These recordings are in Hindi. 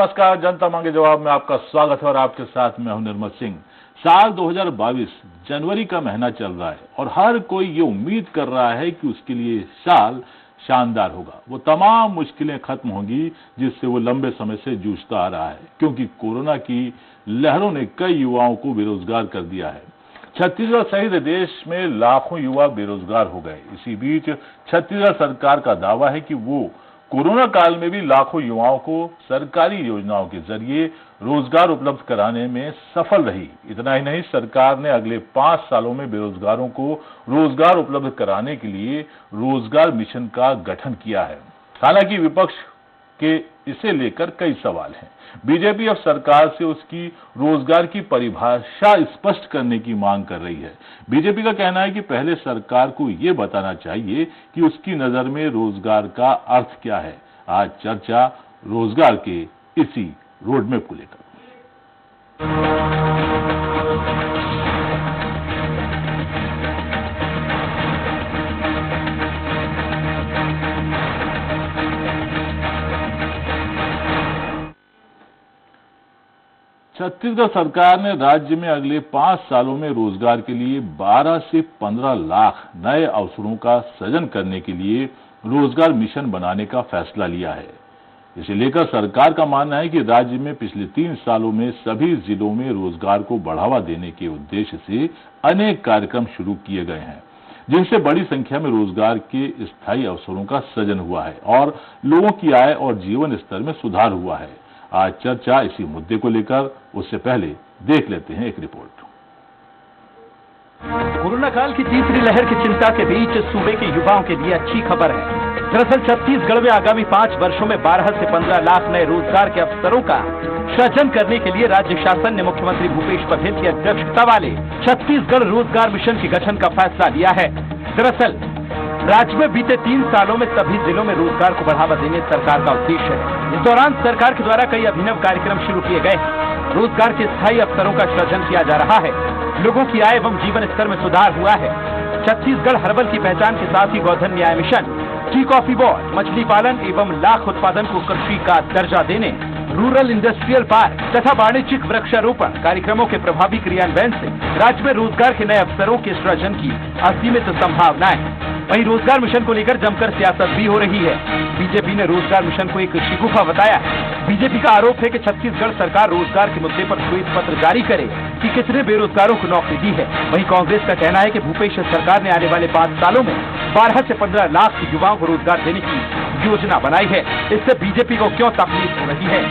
नमस्कार, जनता मांगे जवाब में आपका स्वागत है और आपके साथ मैं हूं निर्मल सिंह। साल 2022 जनवरी का महीना चल रहा है और हर कोई ये उम्मीद कर रहा है कि उसके लिए साल शानदार होगा। वो तमाम मुश्किलें खत्म होंगी जिससे वो लंबे समय से जूझता आ रहा है, क्योंकि कोरोना की लहरों ने कई युवाओं को बेरोजगार कर दिया है। छत्तीसगढ़ सहित देश में लाखों युवा बेरोजगार हो गए। इसी बीच छत्तीसगढ़ सरकार का दावा है कि वो कोरोना काल में भी लाखों युवाओं को सरकारी योजनाओं के जरिए रोजगार उपलब्ध कराने में सफल रही। इतना ही नहीं, सरकार ने अगले 5 सालों में बेरोजगारों को रोजगार उपलब्ध कराने के लिए रोजगार मिशन का गठन किया है। हालांकि विपक्ष के इसे लेकर कई सवाल हैं। बीजेपी अब सरकार से उसकी रोजगार की परिभाषा स्पष्ट करने की मांग कर रही है। बीजेपी का कहना है कि पहले सरकार को यह बताना चाहिए कि उसकी नजर में रोजगार का अर्थ क्या है। आज चर्चा रोजगार के इसी रोडमैप को लेकर। छत्तीसगढ़ सरकार ने राज्य में अगले 5 सालों में रोजगार के लिए 12 से 15 लाख नए अवसरों का सृजन करने के लिए रोजगार मिशन बनाने का फैसला लिया है। इसे लेकर सरकार का मानना है कि राज्य में पिछले 3 सालों में सभी जिलों में रोजगार को बढ़ावा देने के उद्देश्य से अनेक कार्यक्रम शुरू किए गए हैं, जिनसे बड़ी संख्या में रोजगार के स्थायी अवसरों का सृजन हुआ है और लोगों की आय और जीवन स्तर में सुधार हुआ है। आज चर्चा इसी मुद्दे को लेकर, उससे पहले देख लेते हैं एक रिपोर्ट। कोरोना काल की तीसरी लहर की चिंता के बीच सूबे के युवाओं के लिए अच्छी खबर है। दरअसल छत्तीसगढ़ में आगामी 5 वर्षों में 12 से 15 लाख नए रोजगार के अवसरों का सृजन करने के लिए राज्य शासन ने मुख्यमंत्री भूपेश बघेल की अध्यक्षता वाले छत्तीसगढ़ रोजगार मिशन के गठन का फैसला लिया है। दरअसल राज्य में बीते 3 सालों में सभी जिलों में रोजगार को बढ़ावा देने सरकार का उद्देश्य है। इस दौरान सरकार के द्वारा कई अभिनव कार्यक्रम शुरू किए गए। रोजगार के स्थायी अवसरों का सृजन किया जा रहा है। लोगों की आय एवं जीवन स्तर में सुधार हुआ है। छत्तीसगढ़ हर्बल की पहचान के साथ ही गोधन न्याय मिशन, टी कॉफी बोर्ड, मछली पालन एवं लाख उत्पादन को कृषि का दर्जा देने, रूरल इंडस्ट्रियल पार्क तथा वाणिज्यिक वृक्षारोपण कार्यक्रमों के प्रभावी क्रियान्वयन से राज्य में रोजगार के नए अवसरों के सृजन की असीमित संभावनाएं। वहीं रोजगार मिशन को लेकर जमकर सियासत भी हो रही है। बीजेपी ने रोजगार मिशन को एक शिकूफा बताया। बीजेपी का आरोप है कि छत्तीसगढ़ सरकार रोजगार के मुद्दे पर श्वेत पत्र जारी करे कि कितने बेरोजगारों को नौकरी दी है। वहीं कांग्रेस का कहना है कि भूपेश सरकार ने आने वाले 5 सालों में 12 से 15 लाख युवाओं को रोजगार देने की योजना बनाई है। इससे बीजेपी को क्यों तकलीफ हो रही है?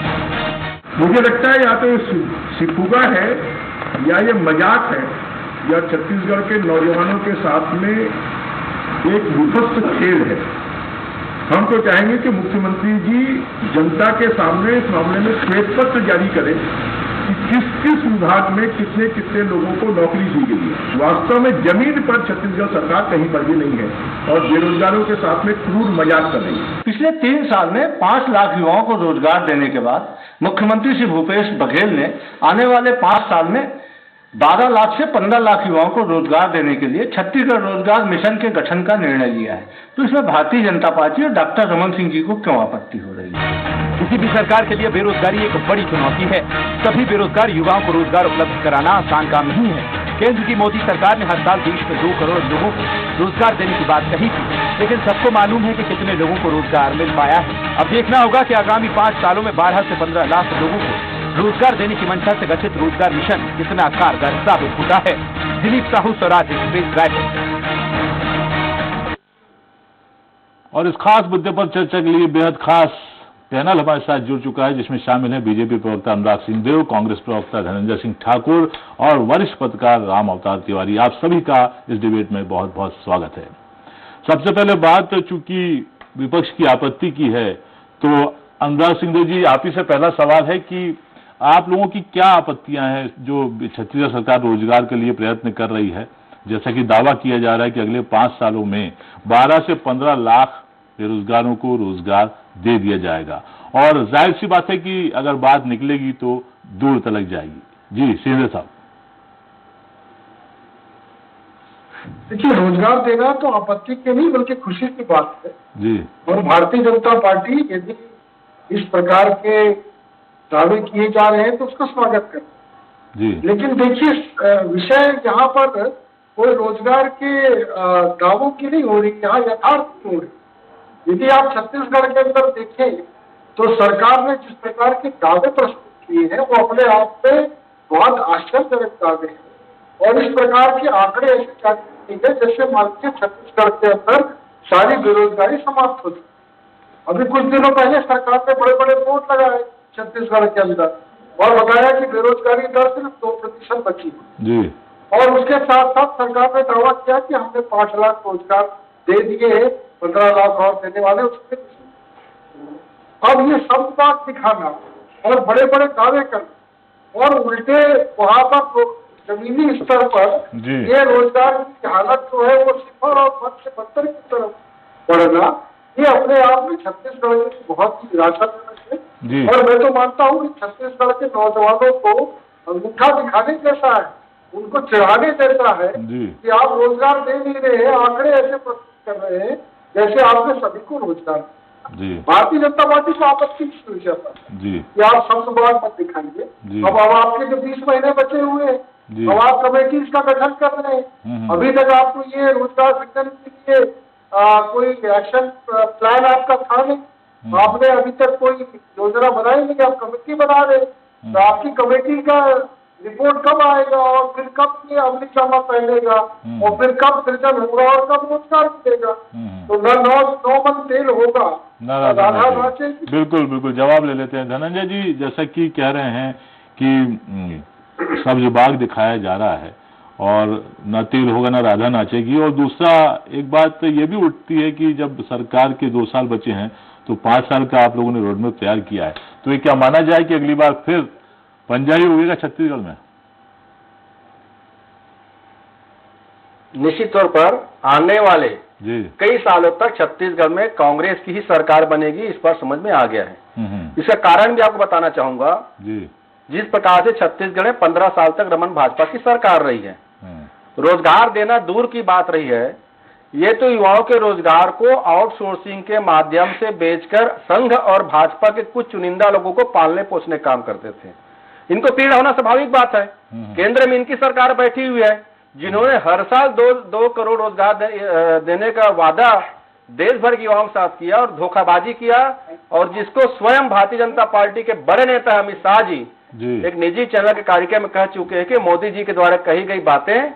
मुझे लगता है या तो शिकूफा है या ये मजाक है या छत्तीसगढ़ के नौजवानों के साथ में एक विध्वस्त खेल है। हम तो चाहेंगे कि मुख्यमंत्री जी जनता के सामने इस मामले में श्वेत पत्र जारी करें कि किस किस विभाग में कितने कितने लोगों को नौकरी दी गई है। वास्तव में जमीन पर छत्तीसगढ़ सरकार कहीं पर भी नहीं है और बेरोजगारों के साथ में क्रूर मजाक कर रही है। पिछले 3 साल में 5 लाख युवाओं को रोजगार देने के बाद मुख्यमंत्री श्री भूपेश बघेल ने आने वाले 5 साल में 12 लाख से 15 लाख युवाओं को रोजगार देने के लिए छत्तीसगढ़ रोजगार मिशन के गठन का निर्णय लिया है। तो इसमें भारतीय जनता पार्टी और डॉक्टर रमन सिंह जी को क्यों आपत्ति हो रही है? किसी भी सरकार के लिए बेरोजगारी एक बड़ी चुनौती है। सभी बेरोजगार युवाओं को रोजगार उपलब्ध कराना आसान काम नहीं है। केंद्र की मोदी सरकार ने हर साल देश में 2 करोड़ लोगों को रोजगार देने की बात कही थी, लेकिन सबको मालूम है कि कितने लोगों को रोजगार मिल पाया है। अब देखना होगा कि आगामी 5 सालों में 12 से 15 लाख लोगों को रोजगार देने की मंशा से गठित रोजगार मिशन कितना कारगर साबित होता है। दिलीप साहू, स्वराज एक्सप्रेस, रायपुर। और इस खास मुद्दे पर चर्चा के लिए बेहद खास पैनल हमारे साथ जुड़ चुका है, जिसमें शामिल हैं बीजेपी प्रवक्ता अनुराग सिंहदेव, कांग्रेस प्रवक्ता धनंजय सिंह ठाकुर और वरिष्ठ पत्रकार राम अवतार तिवारी। आप सभी का इस डिबेट में बहुत बहुत स्वागत है। सबसे पहले बात, चूंकि विपक्ष की आपत्ति की है, तो अनुराग सिंहदेव जी, आप ही से पहला सवाल है कि आप लोगों की क्या आपत्तियां हैं जो छत्तीसगढ़ सरकार रोजगार के लिए प्रयत्न कर रही है? जैसा कि दावा किया जा रहा है कि अगले 5 सालों में 12 से 15 लाख बेरोजगारों को रोजगार दे दिया जाएगा, और जाहिर सी बात है कि अगर बात निकलेगी तो दूर तलक जाएगी। जी सिंहदेव साहब। देखिए, रोजगार देना तो आपत्ति की नहीं बल्कि खुशी की बात है जी। और भारतीय जनता पार्टी यदि इस प्रकार के दावे किए जा रहे हैं तो उसका स्वागत करें। जी लेकिन देखिए विषय यहाँ पर कोई रोजगार के दावों की नहीं हो रही, यहाँ यथार्थ की हो रही। यदि आप छत्तीसगढ़ के अंदर देखें तो सरकार ने जिस प्रकार के दावे प्रस्तुत किए हैं वो अपने आप में बहुत आश्चर्यजनक दावे हैं। और इस प्रकार के आंकड़े ऐसे जारी है जैसे मान लीजिए छत्तीसगढ़ के अंदर सारी बेरोजगारी समाप्त हो चुकी। अभी कुछ दिनों पहले सरकार ने बड़े बड़े बोर्ड लगाए छत्तीसगढ़ के अंदर और बताया कि बेरोजगारी दर सिर्फ 2% बची जी। और उसके साथ साथ सरकार ने दावा किया कि हमने 5 लाख रोजगार दे दिए हैं, 15 लाख और देने वाले। उसमें अब ये सब बात दिखाना और बड़े बड़े दावे करना और उल्टे वहां पर जमीनी स्तर पर ये रोजगार की हालत जो है वो सिफर और बद से बदतर की तरफ बढ़ना, ये अपने आप में छत्तीसगढ़ की बहुत ही निराशाजनक है। और मैं तो मानता हूँ कि छत्तीसगढ़ के नौजवानों को अंगूठा दिखाने जैसा है, उनको चिढ़ाने जैसा है कि आप रोजगार दे नहीं रहे हैं, आंकड़े ऐसे प्रस्तुत कर रहे हैं जैसे आपने सभी को रोजगार। भारतीय जनता पार्टी को आपत्ति इस विषय पर कि आप शब्दवाद मत दिखाइए। अब आपके जो 20 महीने बचे हुए हैं, अब आप कमेटी का गठन कर रहे हैं, अभी तक आपको ये रोजगार सृजन के लिए कोई एक्शन प्लान आपका था नहीं, आपने अभी तक कोई योजना बनाई नहीं, आप कमेटी बना रहे। तो आपकी कमेटी का रिपोर्ट कब आएगा और फिर कब ये अमलीजामा पहनेगा और फिर कब सृजन होगा और कब रोजगार मिलेगा? तो नौ मन तेल होगा राधा नाचेगी। बिल्कुल बिल्कुल, जवाब ले लेते हैं धनंजय जी। जैसा कि कह रहे हैं कि सब्ज बाग दिखाया जा रहा है और न तेल होगा न राधा नाचेगी। और दूसरा एक बात ये भी उठती है कि जब सरकार के 2 साल बचे हैं तो 5 साल का आप लोगों ने रोडमैप तैयार किया है, तो ये क्या माना जाए कि अगली बार फिर पंजा ही होगा छत्तीसगढ़ में? निश्चित तौर पर आने वाले कई सालों तक छत्तीसगढ़ में कांग्रेस की ही सरकार बनेगी, इस पर समझ में आ गया है। इसका कारण भी आपको बताना चाहूंगा। जिस प्रकार से छत्तीसगढ़ में 15 साल तक रमन भाजपा की सरकार रही है, रोजगार देना दूर की बात रही है, ये तो युवाओं के रोजगार को आउटसोर्सिंग के माध्यम से बेचकर संघ और भाजपा के कुछ चुनिंदा लोगों को पालने पोसने काम करते थे। इनको पीड़ा होना स्वाभाविक बात है। केंद्र में इनकी सरकार बैठी हुई है जिन्होंने हर साल 2 करोड़ रोजगार देने का वादा देश भर के युवाओं के साथ किया और धोखाबाजी किया, और जिसको स्वयं भारतीय जनता पार्टी के बड़े नेता अमित शाह जी एक निजी चैनल के कार्यक्रम में कह चुके हैं कि मोदी जी के द्वारा कही गई बातें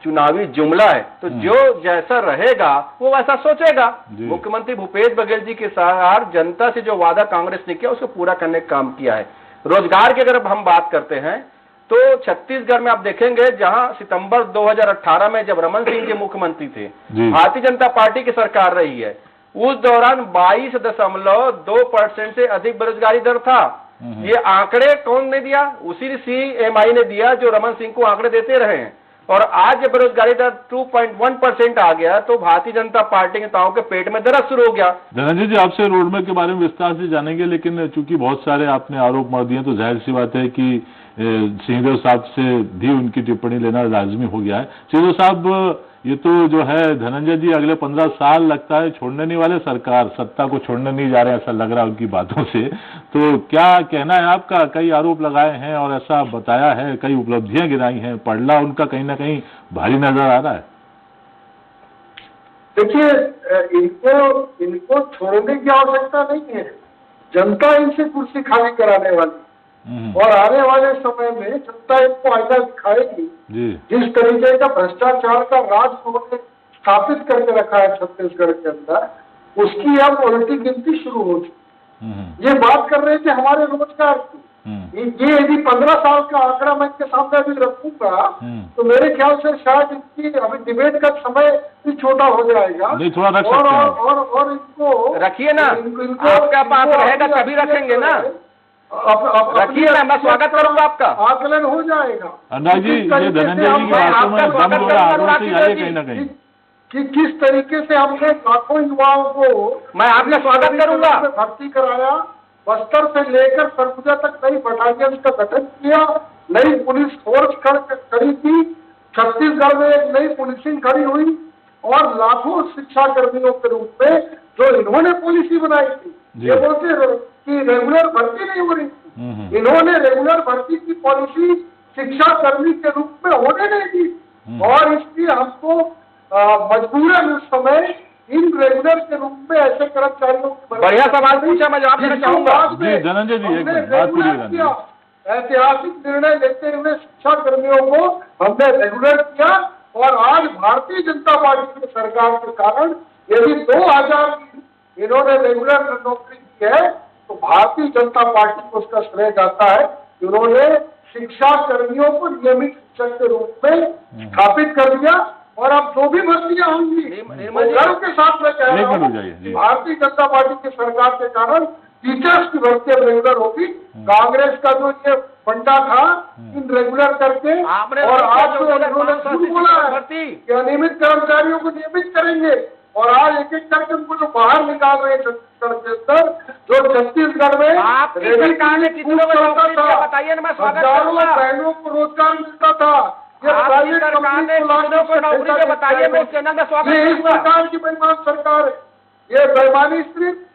चुनावी जुमला है, तो जो जैसा रहेगा वो वैसा सोचेगा। मुख्यमंत्री भूपेश बघेल जी के साथ जनता से जो वादा कांग्रेस ने किया उसको पूरा करने का काम किया है। रोजगार की अगर हम बात करते हैं तो छत्तीसगढ़ में आप देखेंगे जहां सितंबर 2018 में जब रमन सिंह जी मुख्यमंत्री थे, भारतीय जनता पार्टी की सरकार रही है, उस दौरान 22.2% से अधिक बेरोजगारी दर था। ये आंकड़े कौन ने दिया? उसी CMI ने दिया जो रमन सिंह को आंकड़े देते रहे हैं। और आज जब बेरोजगारी दर 2.1% आ गया तो भारतीय जनता पार्टी के नेताओं के पेट में दर्द शुरू हो गया। धनंजय जी, आपसे रोडमैप के बारे में विस्तार से जानेंगे, लेकिन चूंकि बहुत सारे आपने आरोप मार दिए तो जाहिर सी बात है कि सिंहदेव साहब से भी उनकी टिप्पणी लेना लाजमी हो गया है। सिंहदेव साहब, ये तो जो है धनंजय जी अगले 15 साल लगता है छोड़ने नहीं वाले, सरकार सत्ता को छोड़ने नहीं जा रहे, ऐसा लग रहा है उनकी बातों से। तो क्या कहना है आपका? कई आरोप लगाए हैं और ऐसा बताया है, कई उपलब्धियां गिनाई हैं, पड़ला उनका कहीं ना कहीं भारी नजर आ रहा है। देखिए, इनको छोड़ने की आवश्यकता नहीं है, जनता इनसे कुर्सी खाली कराने वाली और आने वाले समय में जनता इनको आईना दिखाएगी। जिस तरीके का भ्रष्टाचार का राज उन्होंने स्थापित करके रखा है छत्तीसगढ़ के अंदर, उसकी अब उल्टी गिनती शुरू हो चुकी। ये बात कर रहे थे हमारे रोजगार की, ये यदि 15 साल का आंकड़ा मैं इनके सामने भी रखूंगा तो मेरे ख्याल से शायद इनकी अभी डिबेट का समय भी छोटा हो जाएगा। नहीं, थोड़ा रख सकते हैं। और इनको रखिए ना, आपका पास रहेगा तभी रखेंगे ना, रखिए ना, मैं स्वागत करूंगा आपका। आकलन हो जाएगा अनुराग जी, ये धनंजय जी की बातों में दम जो है आरोप से आए कहीं ना कहीं कि किस तरीके से हमने लाखों युवाओं को मैं आपका स्वागत करूंगा भर्ती कराया, बस्तर से लेकर सरगुजा तक नई बटालियन का गठन किया, नई पुलिस फोर्स खड़ी की, छत्तीसगढ़ में एक नई पुलिसिंग खड़ी हुई, और लाखों शिक्षा कर्मियों के रूप में जो इन्होंने पॉलिसी बनाई थी, ये बोलते कि रेगुलर भर्ती नहीं हो रही थी, इन्होंने रेगुलर भर्ती की पॉलिसी शिक्षा कर्मी के रूप में होने नहीं दी और इसलिए हमको मजबूरन उस समय इन रेगुलर के रूप में ऐसे कर्मचारियों की बढ़िया सवाल पूछा, मैं जवाब देना चाहूंगा। जी धनंजय जी, एक मिनट बात पूरी करना। ऐतिहासिक निर्णय लेते हुए शिक्षा कर्मियों को हमने रेगुलर किया और आज भारतीय जनता पार्टी की सरकार के कारण यदि 2000 की इन्होंने रेगुलर नौकरी की है तो भारतीय जनता पार्टी को उसका श्रेय जाता है कि उन्होंने शिक्षा कर्मियों को नियमित शिक्षक के रूप में स्थापित कर दिया और अब जो भी भर्तियां होंगी गर्व के साथ मैं कह रहा हूं भारतीय जनता पार्टी की सरकार के कारण टीचर्स की भर्ती अब रेगुलर होगी। कांग्रेस का जो ये फंडा था इन रेगुलर करके और आज जो उन्होंने झूठ बोला है कि अनियमित कर्मचारियों को नियमित करेंगे और आज एक एक करके उनको जो बाहर निकाल रहे हैं छत्तीसगढ़ के अंदर, जो छत्तीसगढ़ में हजारों बहनों को रोजगार मिलता था, ये सरकार ने बताइए, मैं चैनल का स्वागत करूंगा। इस सरकार की बेईमान सरकार है, ये बेईमानी सिर्फ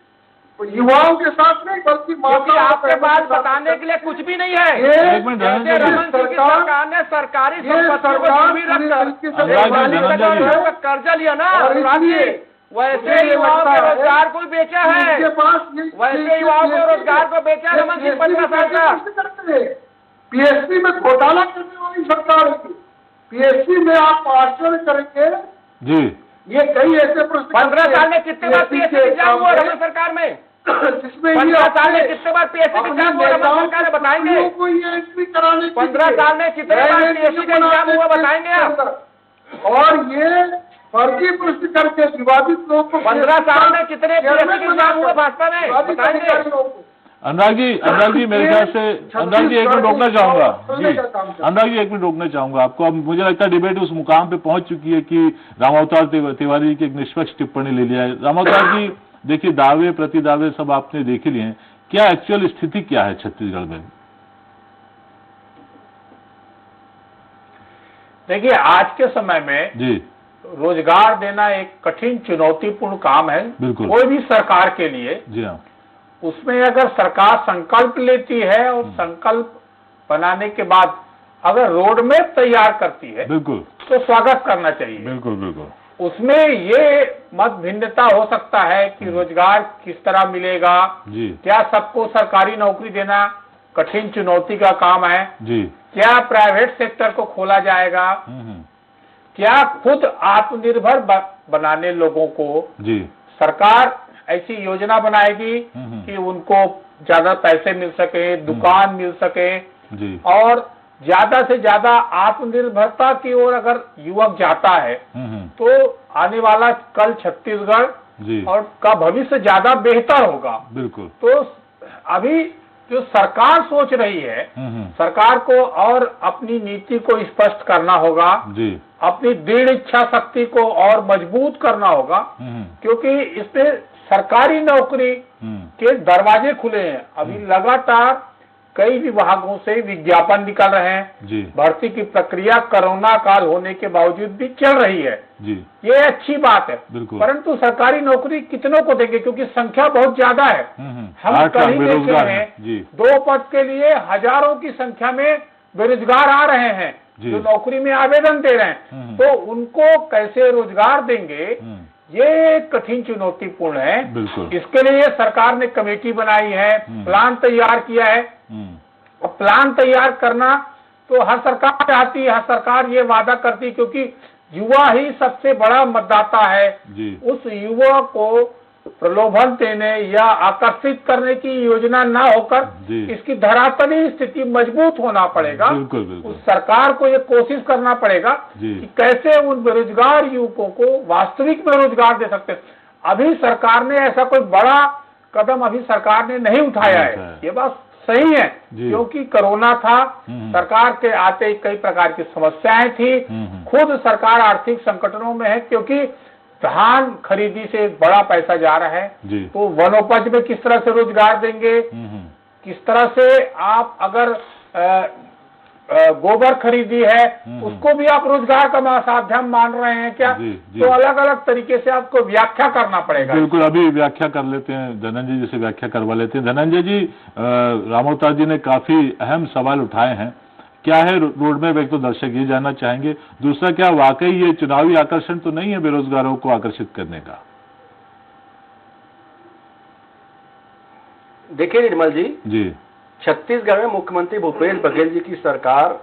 युवाओं के साथ नहीं बल्कि आपके पास बताने के लिए कुछ भी नहीं है। रमन सिंह की सरकार ने सरकारी कर्जा लिया ना, वैसे युवाओं के रोजगार को बेचा है, वैसे युवाओं के रोजगार को बेचा है रमन सिंह 15 साल का। पीएससी में घोटाला करने वाली सरकार है। पीएससी में आप आश्चर्य करेंगे जी, ये कई ऐसे प्रश्न 15 साल में कितने बार पीएससी एग्जाम हुआ रमन सरकार में? जिसमें 15 साल में कितने बार पीएससी एग्जाम हुआ रमन सरकार ने बताएंगे? 15 साल में कितने बार पीएससी एग्जाम हुआ बताएंगे आप? और ये फर्जी प्रश्न करके विवादित लोगों को 15 साल में कितने पीएससी एग्जाम हुआ भाजपा में बताएंगे? अनुराग जी मेरे ख्याल से अनुराग जी एक मिनट रोकना चाहूंगा जी, अनुराग जी एक मिनट रोकना चाहूंगा आपको। अब मुझे लगता है डिबेट उस मुकाम पे पहुंच चुकी है कि रामावतार तिवारी जी की एक निष्पक्ष टिप्पणी ले लिया है। रामावतार जी देखिए, दावे प्रति दावे सब आपने देख लिए हैं, क्या एक्चुअल स्थिति क्या है छत्तीसगढ़ में? देखिए, आज के समय में जी रोजगार देना एक कठिन चुनौतीपूर्ण काम है बिल्कुल कोई भी सरकार के लिए। जी हाँ, उसमें अगर सरकार संकल्प लेती है और संकल्प बनाने के बाद अगर रोड मैप तैयार करती है बिल्कुल तो स्वागत करना चाहिए। बिल्कुल बिल्कुल उसमें ये मत भिन्नता हो सकता है कि रोजगार किस तरह मिलेगा जी, क्या सबको सरकारी नौकरी देना कठिन चुनौती का काम है जी, क्या प्राइवेट सेक्टर को खोला जाएगा, क्या खुद आत्मनिर्भर बनाने लोगों को जी सरकार ऐसी योजना बनाएगी कि उनको ज्यादा पैसे मिल सके, दुकान मिल सके जी, और ज्यादा से ज्यादा आत्मनिर्भरता की ओर अगर युवक जाता है तो आने वाला कल छत्तीसगढ़ जी और का भविष्य ज्यादा बेहतर होगा। बिल्कुल। तो अभी जो सरकार सोच रही है, सरकार को और अपनी नीति को स्पष्ट करना होगा जी, अपनी दृढ़ इच्छा शक्ति को और मजबूत करना होगा, क्योंकि इसमें सरकारी नौकरी के दरवाजे खुले हैं। अभी लगातार कई विभागों से विज्ञापन निकल रहे हैं जी, भर्ती की प्रक्रिया कोरोना काल होने के बावजूद भी चल रही है जी, ये अच्छी बात है। परंतु सरकारी नौकरी कितनों को देंगे, क्योंकि संख्या बहुत ज्यादा है। हम कहीं देखे हैं 2 पद के लिए हजारों की संख्या में बेरोजगार आ रहे हैं जो नौकरी में आवेदन दे रहे हैं, तो उनको कैसे रोजगार देंगे, ये कठिन चुनौतीपूर्ण है। इसके लिए सरकार ने कमेटी बनाई है, प्लान तैयार किया है। अब प्लान तैयार करना तो हर सरकार चाहती है, हर सरकार ये वादा करती, क्योंकि युवा ही सबसे बड़ा मतदाता है। उस युवा को प्रलोभन देने या आकर्षित करने की योजना ना होकर इसकी धरातली स्थिति मजबूत होना पड़ेगा। उस सरकार को ये कोशिश करना पड़ेगा कि कैसे उन बेरोजगार युवकों को वास्तविक में रोजगार दे सकते हैं। अभी सरकार ने ऐसा कोई बड़ा कदम अभी सरकार ने नहीं उठाया है, ये बात सही है, क्योंकि कोरोना था, सरकार के आते कई प्रकार की समस्याएं थी, खुद सरकार आर्थिक संकटों में है, क्योंकि धान खरीदी से बड़ा पैसा जा रहा है, तो वनोपज में किस तरह से रोजगार देंगे, किस तरह से आप अगर गोबर खरीदी है, उसको भी आप रोजगार का माध्यम मान रहे हैं क्या? तो अलग अलग तरीके से आपको व्याख्या करना पड़ेगा। बिल्कुल, अभी व्याख्या कर लेते हैं, धनंजय जी से व्याख्या करवा लेते हैं। धनंजय जी, रामअवतार जी ने काफी अहम सवाल उठाए हैं। क्या है रोड मैप, एक तो दर्शक ये जानना चाहेंगे। दूसरा, क्या वाकई ये चुनावी आकर्षण तो नहीं है बेरोजगारों को आकर्षित करने का? देखिए निर्मल जी, छत्तीसगढ़ में मुख्यमंत्री भूपेश बघेल जी की सरकार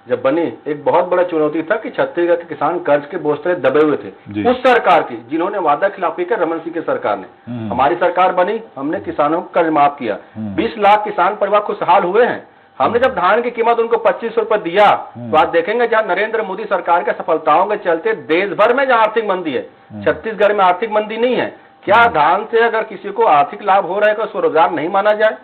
जब बनी, एक बहुत बड़ा चुनौती था कि छत्तीसगढ़ के किसान कर्ज के बोझ तले दबे हुए थे। उस सरकार की, जिन्होंने वादा खिलाफी कर रमन सिंह की सरकार ने, हमारी सरकार बनी, हमने किसानों को कर्ज माफ किया, 20 लाख किसान परिवार खुशहाल हुए हैं। हमने जब धान की कीमत उनको 2500 रुपए दिया, तो आप देखेंगे जहां नरेंद्र मोदी सरकार के सफलताओं के चलते देश भर में जहां आर्थिक मंदी है, छत्तीसगढ़ में आर्थिक मंदी नहीं है। क्या धान से अगर किसी को आर्थिक लाभ हो रहा है तो उसको रोजगार नहीं माना जाए?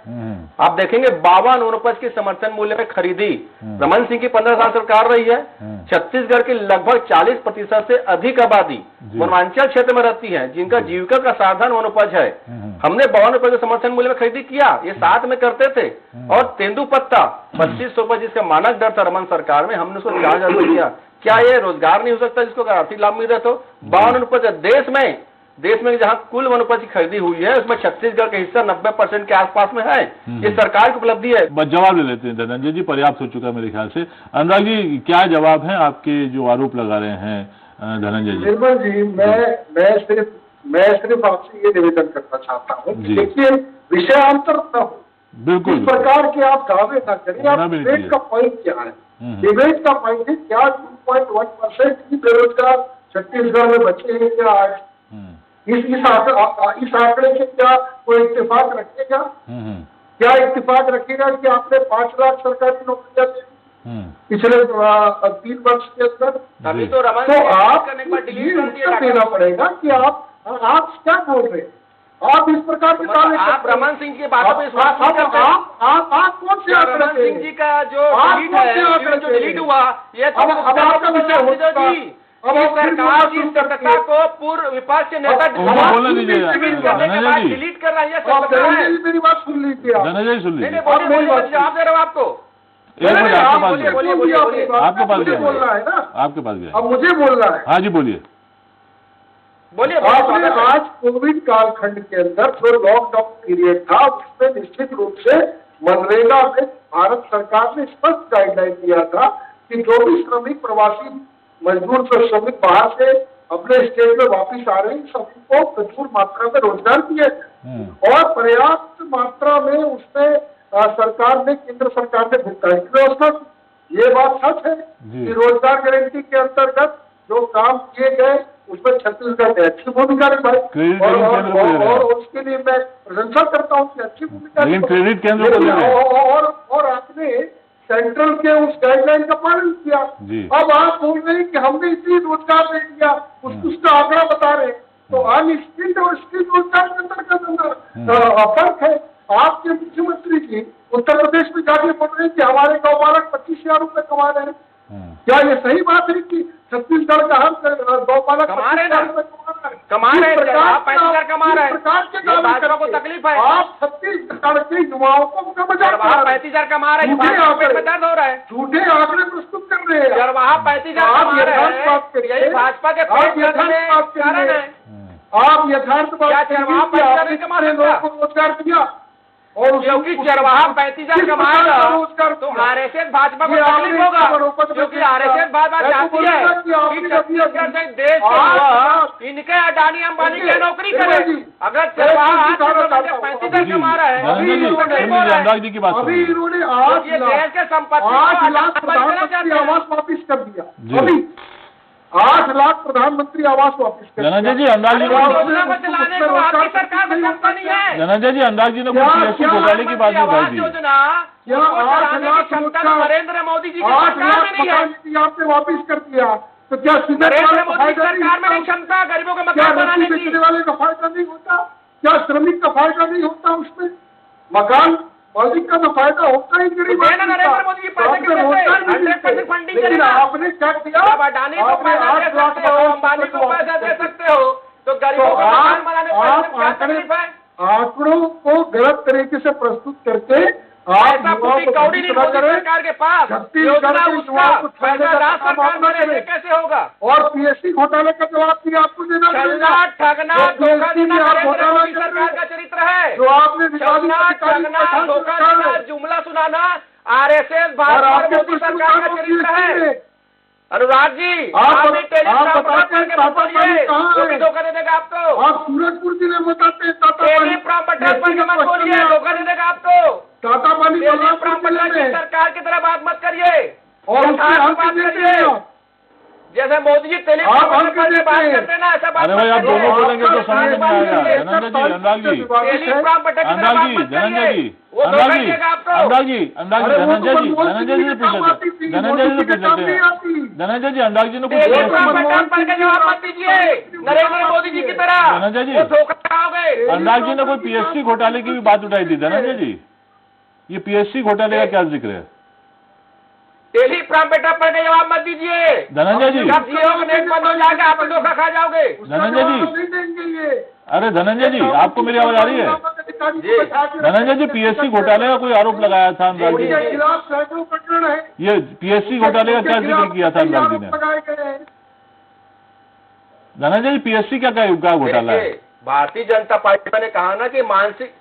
आप देखेंगे 52 उपज की समर्थन मूल्य में खरीदी रमन सिंह की 15 साल सरकार रही है। छत्तीसगढ़ की लगभग 40% से अधिक आबादी वनांचल क्षेत्र में रहती है, जिनका जीविका का साधन वनोपज है। हमने 52 रुपए के समर्थन मूल्य में खरीदी किया, ये साथ में करते थे। और तेंदुपत्ता 2500 रुपए जिसका मानक दर था रमन सरकार में, हमने उसको 4000 रुपए किया। क्या ये रोजगार नहीं हो सकता जिसको अगर आर्थिक लाभ मिल रहा? तो 52 रुपए देश में जहां कुल वनोपज की खरीदी हुई है, उसमें छत्तीसगढ़ का हिस्सा 90% के आसपास में है। ये सरकार की उपलब्धि है। जवाब ले लेते हैं धनंजय जी, पर्याप्त हो चुका मेरे ख्याल से। अनुराग जी, क्या जवाब है आपके जो आरोप लगा रहे हैं धनंजय जी? निर्मल जी, मैं सिर्फ आपसे ये निवेदन करना चाहता हूँ, देखिए विषयांतर न हो, बिल्कुल इस प्रकार के आप दावे न करिए। आप डिबेट का पॉइंट क्या है? डिबेट का पॉइंट है क्या 2.1% ही बेरोजगार छत्तीसगढ़ में बचे हैं क्या आज? इस आंकड़े से क्या कोई इत्तेफाक रखेगा? क्या इत्तेफाक रखेगा कि आपने 5 लाख सरकारी नौकरियां दी पिछले 3 वर्ष के अंदर? तो आप देना पड़ेगा कि आप क्या बोल रहे हैं? आप इस प्रकार के दावे, आप रमन सिंह की बातों पर विश्वास नहीं करते। आप कौन से आंकड़े? रमन सिंह जी का जो डिलीट हुआ, ये तो आपका विषय हो चुका। अब सरकार की सत्ता को पूर्व विपक्ष नेता डिलीट कर रही है। मेरी बात सुन लीजिए, धनंजय जी सुन लीजिए, जवाब दे रहा हूँ आपको। एक मिनट, आपके पास गया, बोलना है ना, आपके पास गया, अब मुझे बोलना है। हाँ जी, बोलिए। आपने आज कोविड कालखंड के अंदर जो लॉकडाउन पीरियड था, उसमें निश्चित रूप से मनरेगा में भारत सरकार ने स्पष्ट गाइडलाइन दिया था कि जो भी श्रमिक प्रवासी मजदूर जो श्रमिक बाहर से अपने स्टेट में वापिस आ रहे हैं, सभी को प्रचुर मात्रा में रोजगार दिए और पर्याप्त मात्रा में उसमें सरकार ने, केंद्र सरकार ने भुगतान की व्यवस्था की। ये बात सच है कि रोजगार गारंटी के अंतर्गत जो काम किए गए उसमें छत्तीसगढ़ ने अच्छी भूमिका निभाई और उसके लिए मैं प्रशंसा करता हूँ कि अच्छी भूमिका। और आपने सेंट्रल के उस गाइडलाइन का पालन किया। अब आप बोल रहे हैं कि हमने इतनी रोजगार दे दिया, उसका आंकड़ा बता रहे हैं, तो अनस्किल्ड और स्किल्ड रोजगार के अंदर फर्क है। आपके मुख्यमंत्री जी उत्तर प्रदेश में जाके बोल रहे हैं कि हमारे गौपालक 25,000 रुपए कमा रहे हैं। क्या ये सही बात है कि छत्तीसगढ़ का हर गौपालक कमा रहे हैं? 35,000 कमा रहे हैं, को तकलीफ है। आप छत्तीसगढ़ के युवाओं को 35,000 कमा रहे हैं, दर्द हो रहा है। झूठे आंकड़े प्रस्तुत कर रहे हैं। वहाँ 35,000 कमा रहे हैं, यही भाजपा के कारण है। आप यथार्थ बात लोगों को रोजगार दिया और क्योंकि चरवाहा 35,000 कमाएगा तो आरएसएस भाजपा को तकलीफ होगा, क्योंकि आरएसएस भाजपा चाहती है कि छत्तीसगढ़ से देश के इनके अडानी अंबानी की नौकरी करे। अगर चरवाहा 35,000 कमा रहा है, अभी इन्होंने 8 देश के संपत्ति आवास वापिस कर दिया। अभी 8 लाख प्रधानमंत्री आवास वापिस कर दिया। धनंजय जी, अनुराग जी धनंजय जी, अनुराग जी ने कुछ घोटाले की बात बताई दी। नरेंद्र मोदी जी की सरकार में नहीं है, आपने वापिस कर दिया, तो क्या नरेंद्र मोदी सरकार में नहीं क्षमता गरीबों का मकान बनाने की? वाले का फायदा नहीं होता? क्या श्रमिक का फायदा नहीं होता? उसमें मकान मालिक का तो फायदा होता ही गरीब। नरेंद्र मोदी जी पैसे क्यों देते हैं? 100% फंडिंग करेगा। आपने क्या किया? अडानी को पैसा दे सकते हो, अंबानी को पैसा दे सकते हो, तो गरीबों का मकान बनाने में आंकड़ों को गलत तरीके से प्रस्तुत करके आप युवाओं की कौड़ी नहीं मोदी सरकार के पास, योजना उसका पैसा राज्य सरकार में रहने कैसे होगा? और पीएससी घोटाले का जवाब भी आपको देना छलना ठगना धोखा देना नरेंद्र मोदी सरकार का चरित्र है। जो आपने छलना ठगना धोखा देना, जुमला सुनाना आरएसएस भाजपा मोदी सरकार का चरित्र है। अनुराग जी, आप भी टेलीग्राम करके बोलिए, वो भी धोखा दे देगा आपको। आप सूरजपुर जिले बताते हैं टेलीग्राम पटेल पर मत बोलिए, धोखा दे देगा आपको। टाटा पानी टेलीग्राम पटेल की सरकार की तरह बात मत करिए और बात करिए। जैसे मोदी जी टेलीग्राम पटेल पर बात करते हैं ना, ऐसा बात अरे भाई आप दोनों बोलेंगे तो समझ में आएगा। धनंजय जी, अनुराग जी, टेलीग्राम पटेल की तरह बात मत करिए, वो धोखा देगा आपको। अनुराग जी, धनंजय जी से पूछ लेते, धनंजय जी से पूछ लेते हैं। धनंजय जी, अनुराग जी ने कुछ टेलीग्राम पटेल पर का जवाब मत दीजिए नरेंद्र मोदी जी की तरह। धनंजय जी, वो धोखा खाओगे। अनुराग जी ने कोई पीएससी घोटाले की भी बात उठाई थी। धनंजय जी, ये पीएससी घोटाले का क्या जिक्र है? टेलीग्राम पटेल पर का जवाब मत दीजिए धनंजय जी। जब नेट बंद हो जाएगा आप धोखा खा जाओगे। धनंजय जी, अरे धनंजय जी, आपको मेरी आवाज आ रही है? धनंजय जी, पीएससी घोटाले का कोई आरोप लगाया था अनुराग जी ने? खिलाफ सैकड़ों प्रकरण है। ये पीएससी घोटाले का क्या जिक्र किया था अनुराग जी ने? धनंजय जी, पीएससी क्या घोटाला है? भारतीय जनता पार्टी ने कहा ना कि मानसिक,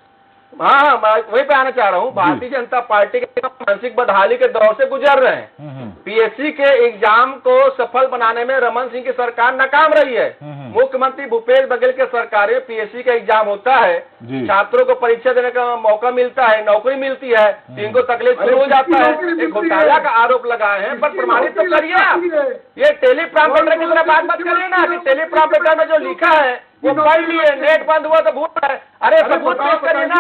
हाँ वहीं पे आना चाह रहा हूँ, भारतीय जनता पार्टी के मानसिक बदहाली के दौर से गुजर रहे हैं। पीएससी के एग्जाम को सफल बनाने में रमन सिंह की सरकार नाकाम रही है। मुख्यमंत्री भूपेश बघेल के सरकार में पीएससी का एग्जाम होता है, छात्रों को परीक्षा देने का मौका मिलता है, नौकरी मिलती है, इनको तकलीफ शुरू हो जाता है। एक घोटाला का आरोप लगाए हैं, पर प्रमाणित तो करिए ना। ये टेलीग्राम पटेल की तरह बात मत करिए ना कि टेलीग्राम पटेल में जो लिखा है वो पढ़ लिए, नेट बंद हुआ तो भूल है। अरे सबूत पेश करिए ना,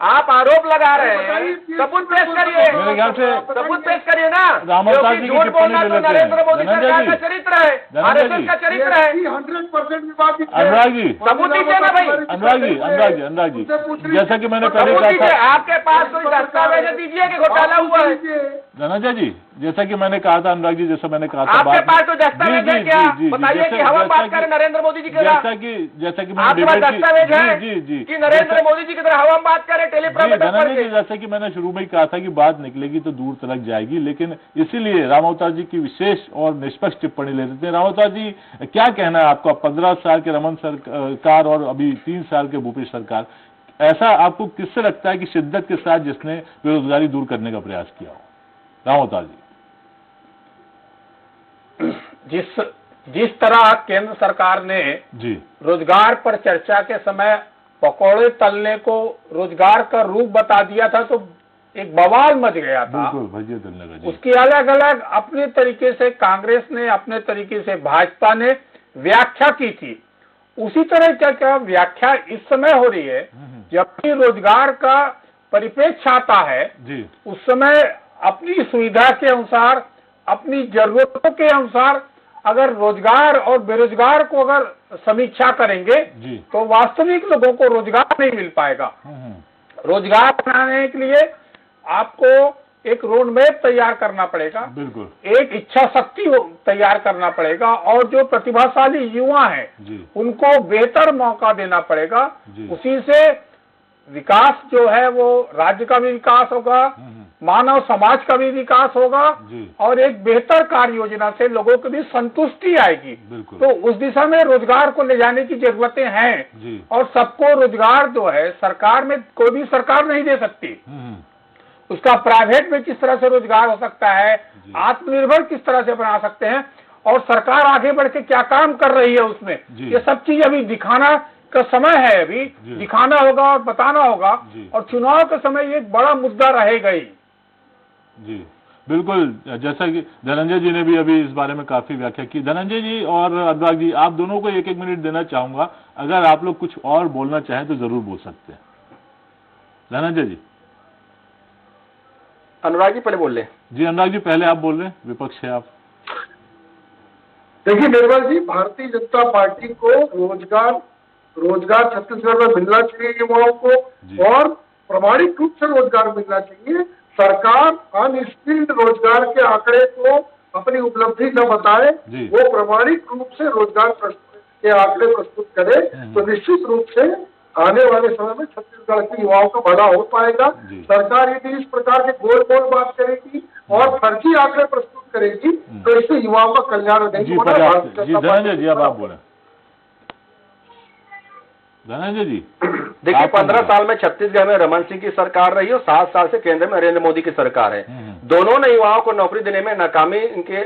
आप आरोप लगा रहे हैं, सबूत पेश करिए। मेरे ख्याल से सबूत पेश करिए ना। रामावतार जी की झूठ टिप्पणी बोलना ले तो लेते नरेंद्र मोदी हैं। सरकार का चरित्र है, आरएसएस का चरित्र है। 100% विवादित है। अनुराग जी, सबूत दीजिए ना भाई। अनुराग जी, जैसा कि मैंने पहले सबूत कहा दीजिए, था, आपके पास कोई दस्तावेज दीजिए कि घोटाला हुआ है। धनंजय जी, जैसा कि मैंने कहा था, अनुराग जी, जैसा मैंने कहा था, आपके पास कोई दस्तावेज है क्या? बताइए कि हम बात करें नरेंद्र मोदी जी की तरह। जैसा कि आपके पास दस्तावेज है कि नरेंद्र मोदी जी की तरह हम बात करें टेलीग्राम पटेल धनंजय जी, जैसा कि मैंने शुरू में ही कहा था कि बात निकलेगी तो दूर तक जाएगी, लेकिन इसीलिए रामावतार जी की विशेष और निष्पक्ष टिप्पणी ले लेते हैं। रामावतार जी, क्या कहना है आपका? 15 साल के रमन सरकार और अभी 3 साल के भूपेश सरकार, ऐसा आपको किससे लगता है कि शिद्दत के साथ जिसने बेरोजगारी दूर करने का प्रयास किया हो? रामावतार जी, जिस तरह केंद्र सरकार ने जी रोजगार पर चर्चा के समय पकौड़े तलने को रोजगार का रूप बता दिया था तो एक बवाल मच गया था। बिल्कुल, भजिया तलने का जी। उसकी अलग अलग अपने तरीके से कांग्रेस ने, अपने तरीके से भाजपा ने व्याख्या की थी। उसी तरह क्या व्याख्या इस समय हो रही है। जब भी रोजगार का परिप्रेक्ष्य आता है जी, उस समय अपनी सुविधा के अनुसार, अपनी जरूरतों के अनुसार अगर रोजगार और बेरोजगार को अगर समीक्षा करेंगे तो वास्तविक लोगों को रोजगार नहीं मिल पाएगा। रोजगार बनाने के लिए आपको एक रोड मैप तैयार करना पड़ेगा, बिल्कुल, एक इच्छा शक्ति तैयार करना पड़ेगा, और जो प्रतिभाशाली युवा हैं उनको बेहतर मौका देना पड़ेगा। उसी से विकास जो है वो राज्य का भी विकास होगा, मानव समाज का भी विकास होगा, और एक बेहतर कार्य योजना से लोगों को भी संतुष्टि आएगी। तो उस दिशा में रोजगार को ले जाने की जरूरतें हैं, और सबको रोजगार जो है सरकार में कोई भी सरकार नहीं दे सकती। उसका प्राइवेट में किस तरह से रोजगार हो सकता है, आत्मनिर्भर किस तरह से बना सकते हैं, और सरकार आगे बढ़ के क्या काम कर रही है उसमें, ये सब चीज अभी दिखाना का समय है। अभी दिखाना होगा और बताना होगा, और चुनाव के समय ये एक बड़ा मुद्दा रहेगा ही। जी बिल्कुल, जैसा कि धनंजय जी ने भी अभी इस बारे में काफी व्याख्या की। धनंजय जी और अनुराग जी, आप दोनों को 1-1 मिनट देना चाहूंगा। अगर आप लोग कुछ और बोलना चाहें तो जरूर बोल सकते हैं। धनंजय जी। अनुराग जी पहले बोल ले। जी अनुराग जी पहले आप बोल रहे हैं, विपक्ष है आप। देखिए निर्मल जी, भारतीय जनता पार्टी को रोजगार छत्तीसगढ़ में मिलना चाहिए युवाओं को, और प्रमाणिक रूप से रोजगार मिलना चाहिए। सरकार अनस्किल्ड रोजगार के आंकड़े को अपनी उपलब्धि न बताए, वो प्रमाणिक रूप से रोजगार के आंकड़े प्रस्तुत करे, तो निश्चित रूप से आने वाले समय में छत्तीसगढ़ के युवाओं का भला हो पाएगा। सरकार यदि इस प्रकार के गोल गोल बात करेगी और फर्जी आंकड़े प्रस्तुत करेगी तो इससे युवाओं का कल्याण नहीं होगा। जी धनंजय जी, अब आप बोले। धनंजय जी, देखिए 15 साल में छत्तीसगढ़ में रमन सिंह की सरकार रही और 7 साल से केंद्र में नरेंद्र मोदी की सरकार है। दोनों ने युवाओं को नौकरी देने में नाकामी इनके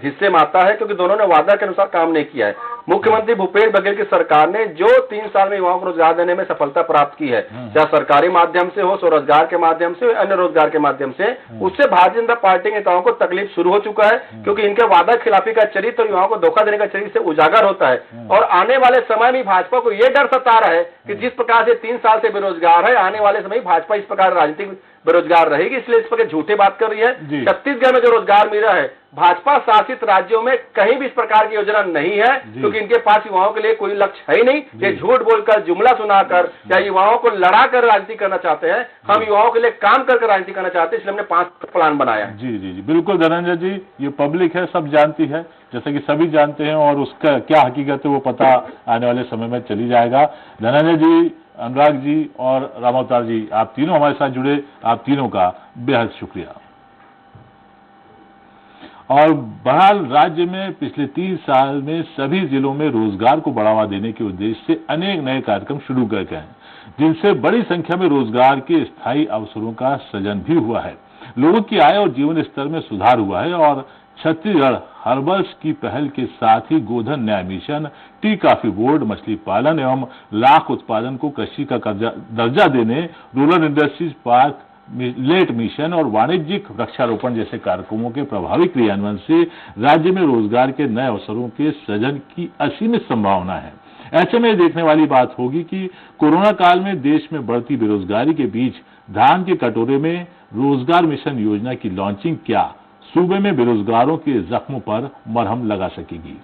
हिस्से में आता है, क्योंकि दोनों ने वादा के अनुसार काम नहीं किया है। मुख्यमंत्री भूपेश बघेल की सरकार ने जो 3 साल में युवाओं को रोजगार देने में सफलता प्राप्त की है, चाहे सरकारी माध्यम से हो, स्वरोजगार के माध्यम से, अन्य रोजगार के माध्यम से, उससे भारतीय जनता पार्टी नेताओं को तकलीफ शुरू हो चुका है, क्योंकि इनके वादा खिलाफी का चरित्र और युवाओं को धोखा देने का चरित्र से उजागर होता है। और आने वाले समय में भाजपा को यह डर सता रहा है कि जिस प्रकार से 3 साल से बेरोजगार है, आने वाले समय भाजपा इस प्रकार राजनीतिक बेरोजगार रहेगी, इसलिए इस पर झूठे बात कर रही है। छत्तीसगढ़ में जो रोजगार मिला है, भाजपा शासित राज्यों में कहीं भी इस प्रकार की योजना नहीं है, क्योंकि इनके पास युवाओं के लिए कोई लक्ष्य है ही नहीं। ये झूठ बोलकर, जुमला सुनाकर या युवाओं को लड़ाकर राजनीति करना चाहते हैं। हम युवाओं के लिए काम करके राजनीति करना चाहते हैं, इसलिए हमने 5 प्लान बनाया। जी जी जी, बिल्कुल धनंजय जी, ये पब्लिक है, सब जानती है, जैसे कि सभी जानते हैं, और उसका क्या हकीकत है वो पता आने वाले समय में चली जाएगा। धनंजय जी, अनुराग जी और रामावतार जी, आप तीनों हमारे साथ जुड़े, आप तीनों का बेहद शुक्रिया। और बहरहाल राज्य में पिछले 30 साल में सभी जिलों में रोजगार को बढ़ावा देने के उद्देश्य से अनेक नए कार्यक्रम शुरू किए गए हैं, जिनसे बड़ी संख्या में रोजगार के स्थायी अवसरों का सृजन भी हुआ है। लोगों की आय और जीवन स्तर में सुधार हुआ है और छत्तीसगढ़ हर्बल्स की पहल के साथ ही गोधन न्याय मिशन, टी कॉफी बोर्ड, मछली पालन एवं लाख उत्पादन को कृषि का दर्जा देने, rural industries park, millet mission और वाणिज्यिक वृक्षारोपण जैसे कार्यक्रमों के प्रभावी क्रियान्वयन से राज्य में रोजगार के नए अवसरों के सृजन की असीमित संभावना है। ऐसे में देखने वाली बात होगी कि कोरोना काल में देश में बढ़ती बेरोजगारी के बीच धान के कटोरे में रोजगार मिशन योजना की लॉन्चिंग क्या सूबे में बेरोजगारों के जख्मों पर मरहम लगा सकेगी।